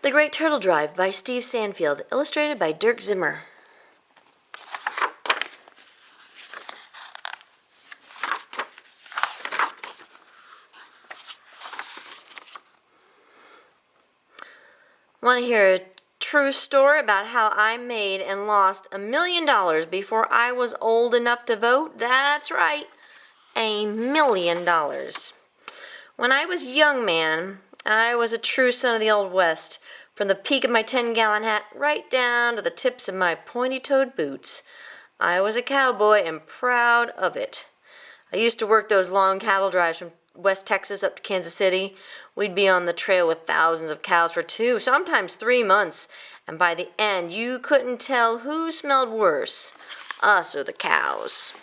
The Great Turtle Drive by Stanfield, illustrated by Dirk Zimmer. Want to hear a true story about how I made and lost $1 million before I was old enough to vote? That's right, $1 million. When I was a young man, I was a true son of the Old West, from the peak of my 10-gallon hat right down to the tips of my pointy-toed boots. I was a cowboy and proud of it. I used to work those long cattle drives from West Texas up to Kansas City. We'd be on the trail with thousands of cows for 2, sometimes 3 months, and by the end you couldn't tell who smelled worse, us or the cows.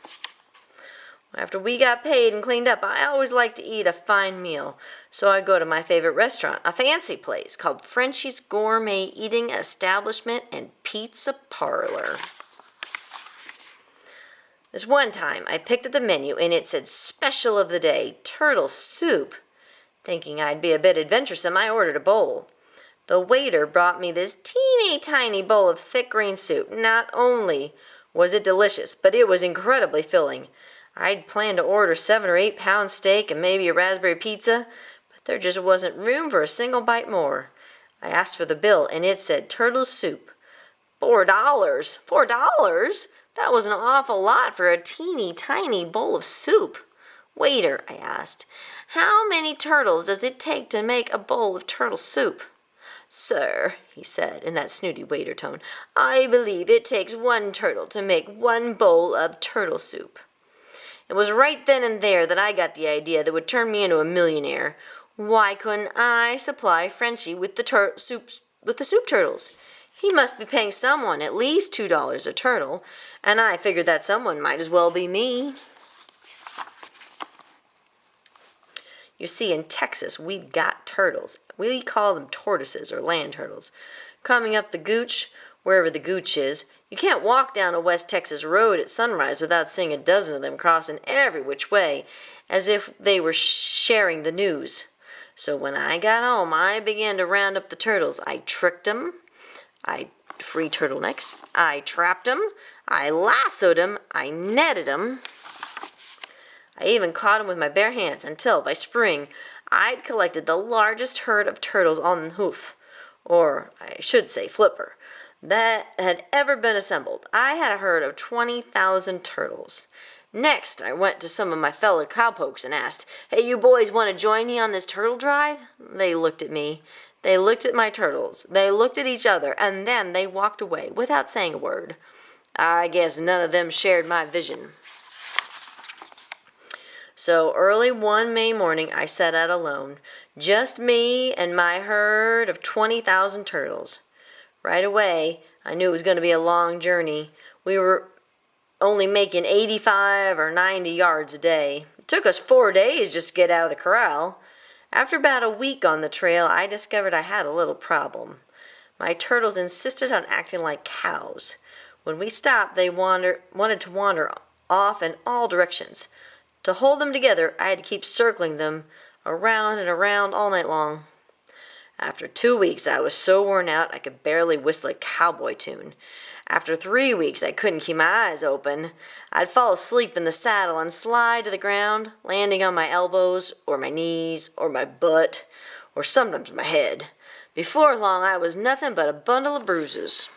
After we got paid and cleaned up, I always liked to eat a fine meal, so I'd go to my favorite restaurant, a fancy place called Frenchie's Gourmet Eating Establishment and Pizza Parlor. This one time, I picked up the menu and it said special of the day, turtle soup. Thinking I'd be a bit adventuresome, I ordered a bowl. The waiter brought me this teeny tiny bowl of thick green soup. Not only was it delicious, but it was incredibly filling. I'd planned to order 7 or 8 pound steak and maybe a raspberry pizza, but there just wasn't room for a single bite more. I asked for the bill and it said turtle soup. $4. $4? That was an awful lot for a teeny tiny bowl of soup. Waiter, I asked, how many turtles does it take to make a bowl of turtle soup? Sir, he said in that snooty waiter tone, I believe it takes 1 turtle to make 1 bowl of turtle soup. It was right then and there that I got the idea that would turn me into a millionaire. Why couldn't I supply Frenchie with the soup turtles? He must be paying someone at least $2 a turtle, and I figured that someone might as well be me. You see, in Texas, we've got turtles. We call them tortoises or land turtles. Coming up the gooch, wherever the gooch is, you can't walk down a West Texas road at sunrise without seeing a dozen of them crossing every which way, as if they were sharing the news. So when I got home, I began to round up the turtles. I tricked them. I free turtlenecks. I trapped them. I lassoed them. I netted them. I even caught them with my bare hands until, by spring, I'd collected the largest herd of turtles on the hoof, or I should say flipper, that had ever been assembled. I had a herd of 20,000 turtles. Next, I went to some of my fellow cowpokes and asked, hey, you boys want to join me on this turtle drive? They looked at me. They looked at my turtles. They looked at each other, and then they walked away without saying a word. I guess none of them shared my vision. So early one May morning, I set out alone, just me and my herd of 20,000 turtles. Right away, I knew it was going to be a long journey. We were only making 85 or 90 yards a day. It took us 4 days just to get out of the corral. After about a week on the trail, I discovered I had a little problem. My turtles insisted on acting like cows. When we stopped, they wanted to wander off in all directions. To hold them together, I had to keep circling them around and around all night long. After 2 weeks, I was so worn out I could barely whistle a cowboy tune. After 3 weeks, I couldn't keep my eyes open. I'd fall asleep in the saddle and slide to the ground, landing on my elbows or my knees or my butt or sometimes my head. Before long, I was nothing but a bundle of bruises.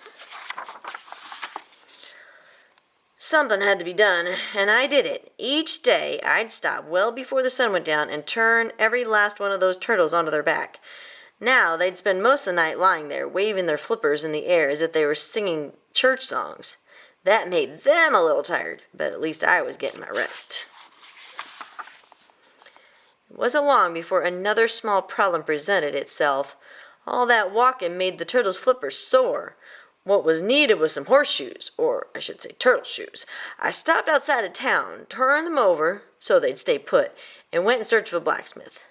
Something had to be done, and I did it. Each day, I'd stop well before the sun went down and turn every last one of those turtles onto their back. Now, they'd spend most of the night lying there, waving their flippers in the air as if they were singing church songs. That made them a little tired, but at least I was getting my rest. It wasn't long before another small problem presented itself. All that walking made the turtles' flippers sore. What was needed was some horseshoes, or I should say turtle shoes. I stopped outside of town, turned them over so they'd stay put, and went in search of a blacksmith.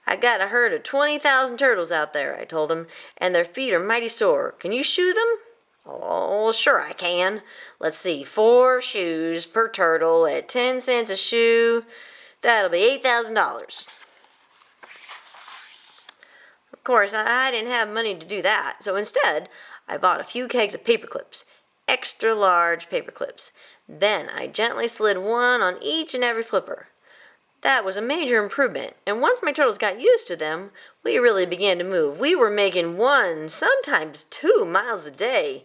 I got a herd of 20,000 turtles out there, I told him, and their feet are mighty sore. Can you shoe them? Oh, sure I can. Let's see, 4 shoes per turtle at 10 cents a shoe. That'll be $8,000. Of course, I didn't have money to do that, so instead, I bought a few kegs of paper clips, extra large paper clips. Then I gently slid one on each and every flipper. That was a major improvement, and once my turtles got used to them, we really began to move. We were making 1, sometimes 2 miles a day,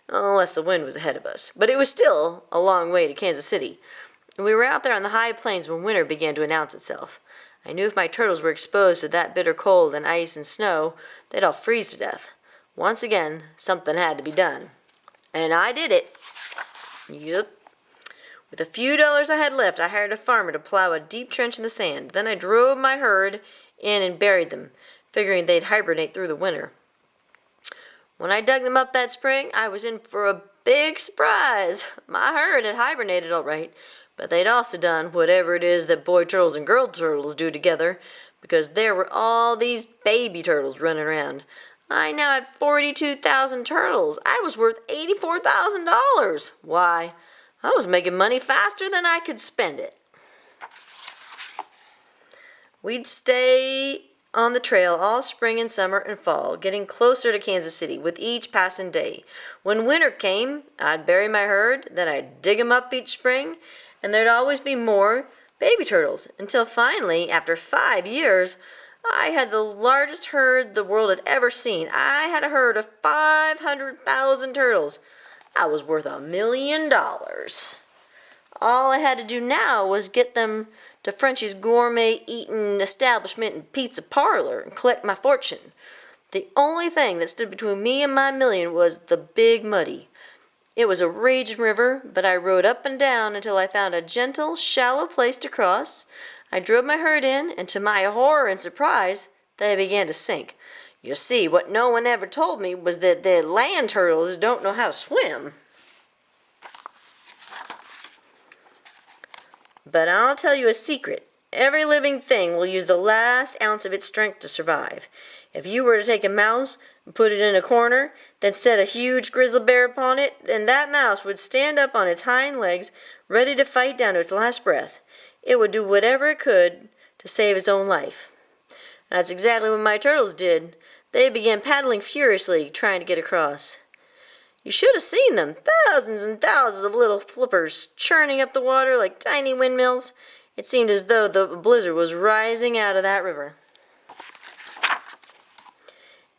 unless the wind was ahead of us. But it was still a long way to Kansas City. We were out there on the high plains when winter began to announce itself. I knew if my turtles were exposed to that bitter cold and ice and snow, they'd all freeze to death. Once again, something had to be done. And I did it. Yep. With a few dollars I had left, I hired a farmer to plow a deep trench in the sand. Then I drove my herd in and buried them, figuring they'd hibernate through the winter. When I dug them up that spring, I was in for a big surprise. My herd had hibernated all right, but they'd also done whatever it is that boy turtles and girl turtles do together, because there were all these baby turtles running around. I now had 42,000 turtles. I was worth $84,000. Why, I was making money faster than I could spend it. We'd stay on the trail all spring and summer and fall, getting closer to Kansas City with each passing day. When winter came, I'd bury my herd, then I'd dig 'em up each spring, and there'd always be more baby turtles, until finally, after 5 years, I had the largest herd the world had ever seen. I had a herd of 500,000 turtles. I was worth $1 million. All I had to do now was get them to Frenchie's gourmet eating establishment and pizza parlor and collect my fortune. The only thing that stood between me and my million was the Big Muddy. It was a raging river, but I rode up and down until I found a gentle, shallow place to cross. I drove my herd in, and to my horror and surprise, they began to sink. You see, what no one ever told me was that the land turtles don't know how to swim. But I'll tell you a secret. Every living thing will use the last ounce of its strength to survive. If you were to take a mouse and put it in a corner, then set a huge grizzly bear upon it, then that mouse would stand up on its hind legs, ready to fight down to its last breath. It would do whatever it could to save its own life. That's exactly what my turtles did. They began paddling furiously, trying to get across. You should have seen them, thousands and thousands of little flippers churning up the water like tiny windmills. It seemed as though the blizzard was rising out of that river.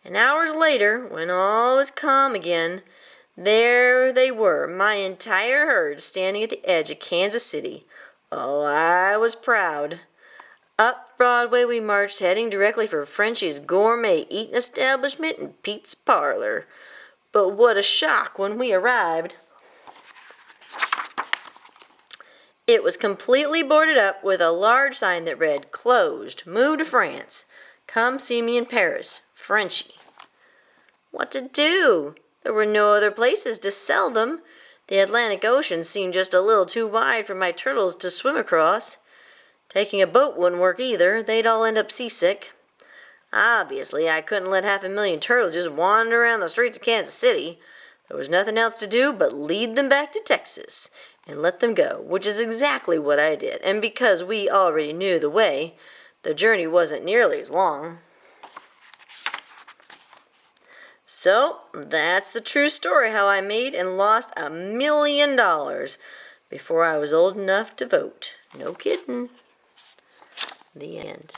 And hours later, when all was calm again, there they were, my entire herd, standing at the edge of Kansas City. Oh, I was proud. Up Broadway we marched, heading directly for Frenchie's gourmet eating establishment and pizza parlor. But what a shock when we arrived. It was completely boarded up with a large sign that read, "Closed. Move to France. Come see me in Paris. Frenchie." What to do? There were no other places to sell them. The Atlantic Ocean seemed just a little too wide for my turtles to swim across. Taking a boat wouldn't work either. They'd all end up seasick. Obviously, I couldn't let 500,000 turtles just wander around the streets of Kansas City. There was nothing else to do but lead them back to Texas and let them go, which is exactly what I did. And because we already knew the way, the journey wasn't nearly as long. So, that's the true story how I made and lost $1 million before I was old enough to vote. No kidding. The end.